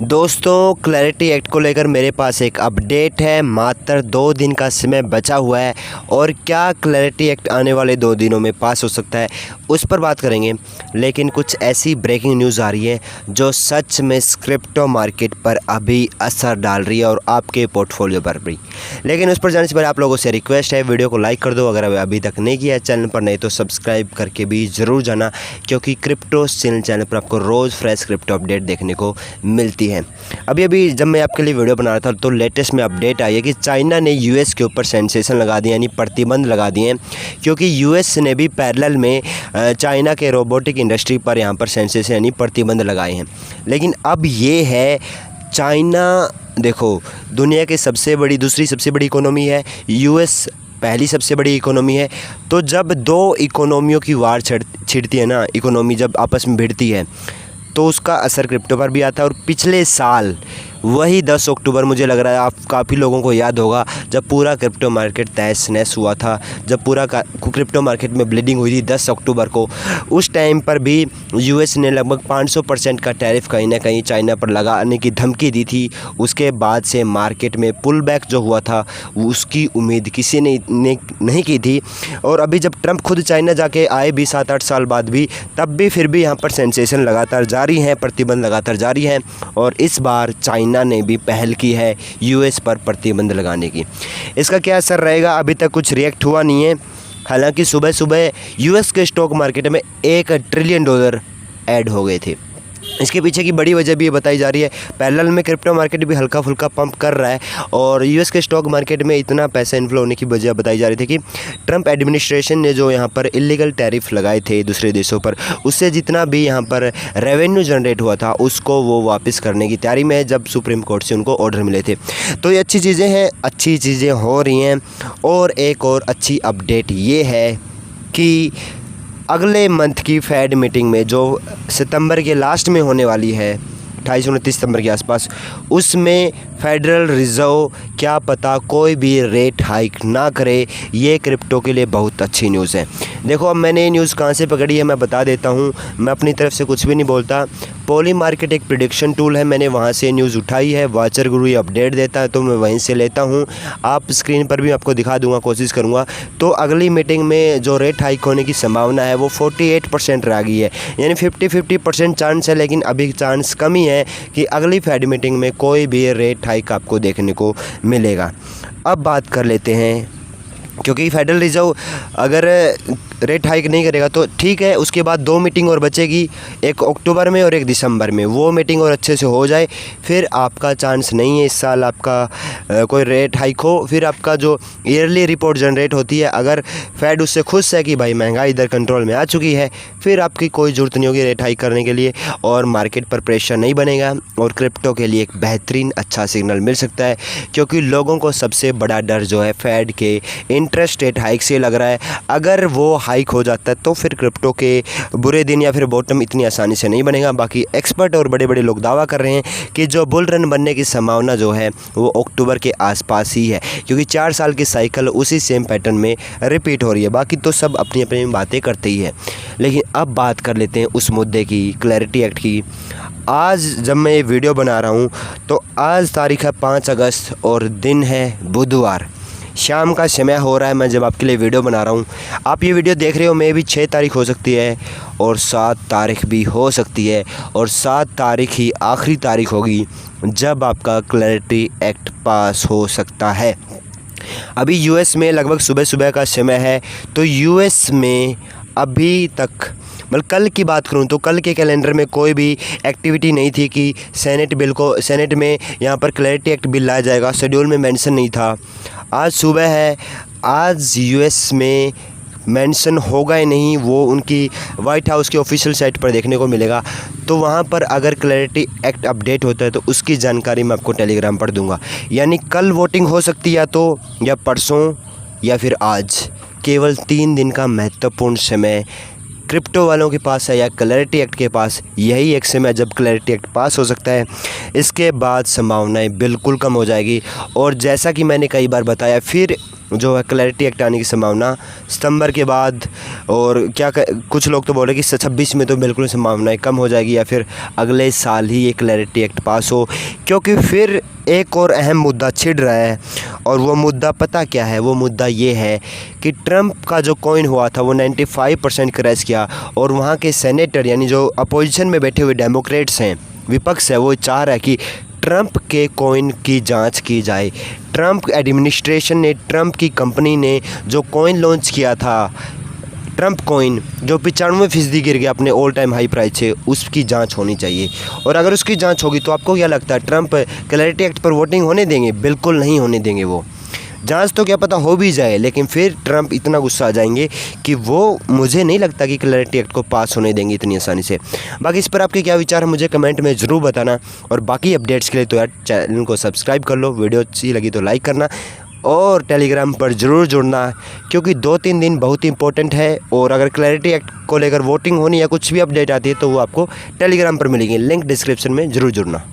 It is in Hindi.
दोस्तों, क्लैरिटी एक्ट को लेकर मेरे पास एक अपडेट है। मात्र 2 दिन का समय बचा हुआ है और क्या क्लैरिटी एक्ट आने वाले 2 दिनों में पास हो सकता है उस पर बात करेंगे। लेकिन कुछ ऐसी ब्रेकिंग न्यूज़ आ रही है जो सच में क्रिप्टो मार्केट पर अभी असर डाल रही है और आपके पोर्टफोलियो पर भी। लेकिन उस पर जाने से पहले आप लोगों से रिक्वेस्ट है, वीडियो को लाइक कर दो अगर अभी तक नहीं किया है, चैनल पर नहीं तो सब्सक्राइब करके भी ज़रूर जाना, क्योंकि क्रिप्टो चैनल पर आपको रोज़ फ्रेश क्रिप्टो अपडेट देखने को मिलती है। अभी जब मैं आपके लिए वीडियो बना रहा था तो लेटेस्ट में अपडेट आई है कि चाइना ने यूएस के ऊपर सेंसेशन लगा दिए, यानी प्रतिबंध लगा दिए हैं, क्योंकि यूएस ने भी पैरेलल में चाइना के रोबोटिक इंडस्ट्री पर यहाँ पर सेंसेशन यानी प्रतिबंध लगाए हैं। लेकिन अब ये है, चाइना देखो दुनिया की दूसरी सबसे बड़ी इकोनॉमी है, यूएस पहली सबसे बड़ी इकोनॉमी है। तो जब 2 इकोनॉमियों की वार छिड़ती है ना, इकोनॉमी जब आपस में भिड़ती है तो उसका असर क्रिप्टो पर भी आता है। और पिछले साल वही 10 अक्टूबर, मुझे लग रहा है आप काफ़ी लोगों को याद होगा, जब पूरा क्रिप्टो मार्केट तहस नहस हुआ था, जब पूरा क्रिप्टो मार्केट में ब्लीडिंग हुई थी 10 अक्टूबर को, उस टाइम पर भी यूएस ने लगभग 500% का टैरिफ कहीं ना कहीं चाइना पर लगाने की धमकी दी थी। उसके बाद से मार्केट में पुल बैक जो हुआ था उसकी उम्मीद किसी ने नहीं की थी। और अभी जब ट्रंप खुद चाइना जाके आए भी 7-8 साल बाद भी, तब भी फिर भी यहाँ पर सेंसेशन लगातार जारी हैं, प्रतिबंध लगातार जारी हैं। और इस बार चाइना ने भी पहल की है यूएस पर प्रतिबंध लगाने की। इसका क्या असर रहेगा अभी तक कुछ रिएक्ट हुआ नहीं है। हालांकि सुबह सुबह यूएस के स्टॉक मार्केट में $1 ट्रिलियन ऐड हो गए थे। इसके पीछे की बड़ी वजह भी ये बताई जा रही है, पैरेलल में क्रिप्टो मार्केट भी हल्का फुल्का पंप कर रहा है और यूएस के स्टॉक मार्केट में इतना पैसा इन्फ्लो होने की वजह बताई जा रही थी कि ट्रंप एडमिनिस्ट्रेशन ने जो यहाँ पर इलीगल टैरिफ लगाए थे दूसरे देशों पर, उससे जितना भी यहाँ पर रेवेन्यू जनरेट हुआ था उसको वो वापस करने की तैयारी में है, जब सुप्रीम कोर्ट से उनको ऑर्डर मिले थे। तो ये अच्छी चीज़ें हैं, अच्छी चीज़ें हो रही हैं। और एक और अच्छी अपडेट ये है कि अगले मंथ की फेड मीटिंग में जो सितंबर के लास्ट में होने वाली है, 28-29 सितंबर के आसपास, उसमें फेडरल रिज़र्व क्या पता कोई भी रेट हाइक ना करे। ये क्रिप्टो के लिए बहुत अच्छी न्यूज़ है। देखो अब मैंने ये न्यूज़ कहाँ से पकड़ी है मैं बता देता हूँ, मैं अपनी तरफ से कुछ भी नहीं बोलता। पॉली मार्केट एक प्रेडिक्शन टूल है, मैंने वहाँ से न्यूज़ उठाई है। वाचर गुरु ये अपडेट देता है तो मैं वहीं से लेता हूँ। आप स्क्रीन पर भी आपको दिखा दूँगा, कोशिश करूँगा। तो अगली मीटिंग में जो रेट हाइक होने की संभावना है वो 48% रह गई है, यानी 50% चांस है। लेकिन अभी चांस कम ही है कि अगली फेड मीटिंग में कोई भी रेट हाइक आपको देखने को मिलेगा। अब बात कर लेते हैं, क्योंकि फेडरल रिज़र्व अगर रेट हाइक नहीं करेगा तो ठीक है, उसके बाद 2 मीटिंग और बचेगी, एक अक्टूबर में और एक दिसंबर में। वो मीटिंग और अच्छे से हो जाए फिर आपका चांस नहीं है इस साल आपका कोई रेट हाइक हो। फिर आपका जो ईयरली रिपोर्ट जनरेट होती है, अगर फेड उससे खुश है कि भाई महंगाई इधर कंट्रोल में आ चुकी है, फिर आपकी कोई ज़रूरत नहीं होगी रेट हाइक करने के लिए और मार्केट पर प्रेशर नहीं बनेगा। और क्रिप्टो के लिए एक बेहतरीन अच्छा सिग्नल मिल सकता है, क्योंकि लोगों को सबसे बड़ा डर जो है फेड के इंटरेस्ट रेट हाइक से लग रहा है। अगर वो हाइक हो जाता है तो फिर क्रिप्टो के बुरे दिन या फिर बॉटम इतनी आसानी से नहीं बनेगा। बाकी एक्सपर्ट और बड़े बड़े लोग दावा कर रहे हैं कि जो बुल रन बनने की संभावना जो है वो अक्टूबर के आसपास ही है, क्योंकि 4 साल की साइकिल उसी सेम पैटर्न में रिपीट हो रही है। बाकी तो सब अपनी अपनी बातें करते ही है। लेकिन अब बात कर लेते हैं उस मुद्दे की, क्लैरिटी एक्ट की। आज जब मैं ये वीडियो बना रहा हूँ तो आज तारीख़ है 5 अगस्त और दिन है बुधवार, शाम का समय हो रहा है मैं जब आपके लिए वीडियो बना रहा हूँ। आप ये वीडियो देख रहे हो, मे भी 6 तारीख हो सकती है और 7 तारीख भी हो सकती है, और 7 तारीख ही आखिरी तारीख होगी जब आपका क्लैरिटी एक्ट पास हो सकता है। अभी यूएस में लगभग सुबह सुबह का समय है, तो यूएस में अभी तक मतलब कल की बात करूं तो कल के कैलेंडर में कोई भी एक्टिविटी नहीं थी कि सेनेट में यहाँ पर क्लैरिटी एक्ट बिल लाया जाएगा, शेड्यूल में मेंशन नहीं था। आज सुबह है, आज यूएस में मेंशन होगा ही नहीं, वो उनकी वाइट हाउस के ऑफिशियल साइट पर देखने को मिलेगा। तो वहाँ पर अगर क्लैरिटी एक्ट अपडेट होता है तो उसकी जानकारी मैं आपको टेलीग्राम पर दूंगा। यानी कल वोटिंग हो सकती है, या तो या परसों या फिर आज। केवल 3 दिन का महत्वपूर्ण समय क्रिप्टो वालों के पास है या क्लैरिटी एक्ट के पास। यही एक समय जब क्लैरिटी एक्ट पास हो सकता है, इसके बाद संभावनाएं बिल्कुल कम हो जाएगी। और जैसा कि मैंने कई बार बताया, फिर जो है क्लैरिटी एक्ट आने की संभावना सितंबर के बाद, और कुछ लोग तो बोल रहे कि 26 में तो बिल्कुल संभावनाएं कम हो जाएगी या फिर अगले साल ही ये क्लैरिटी एक्ट पास हो, क्योंकि फिर एक और अहम मुद्दा छिड़ रहा है। और वो मुद्दा पता क्या है? वो मुद्दा ये है कि ट्रंप का जो कॉइन हुआ था वो 95% क्रैश किया, और वहाँ के सेनेटर यानी जो अपोजिशन में बैठे हुए डेमोक्रेट्स हैं, विपक्ष है, वो चाह रहा है कि ट्रंप के कॉइन की जांच की जाए। ट्रंप एडमिनिस्ट्रेशन ने, ट्रंप की कंपनी ने जो कॉइन लॉन्च किया था, ट्रंप कॉइन, जो 95% गिर गया अपने ऑल टाइम हाई प्राइस से, उसकी जांच होनी चाहिए। और अगर उसकी जांच होगी तो आपको क्या लगता है ट्रंप क्लैरिटी एक्ट पर वोटिंग होने देंगे? बिल्कुल नहीं होने देंगे। वो जांच तो क्या पता हो भी जाए, लेकिन फिर ट्रंप इतना गुस्सा आ जाएंगे कि वो, मुझे नहीं लगता कि क्लैरिटी एक्ट को पास होने देंगे इतनी आसानी से। बाकी इस पर आपके क्या विचार है मुझे कमेंट में ज़रूर बताना, और बाकी अपडेट्स के लिए तो यार चैनल को सब्सक्राइब कर लो, वीडियो अच्छी लगी तो लाइक करना, और टेलीग्राम पर ज़रूर जुड़ना, क्योंकि 2-3 दिन बहुत इंपॉर्टेंट है। और अगर क्लैरिटी एक्ट को लेकर वोटिंग होनी या कुछ भी अपडेट आती है तो वो आपको टेलीग्राम पर मिलेगी। लिंक डिस्क्रिप्शन में ज़रूर जुड़ना।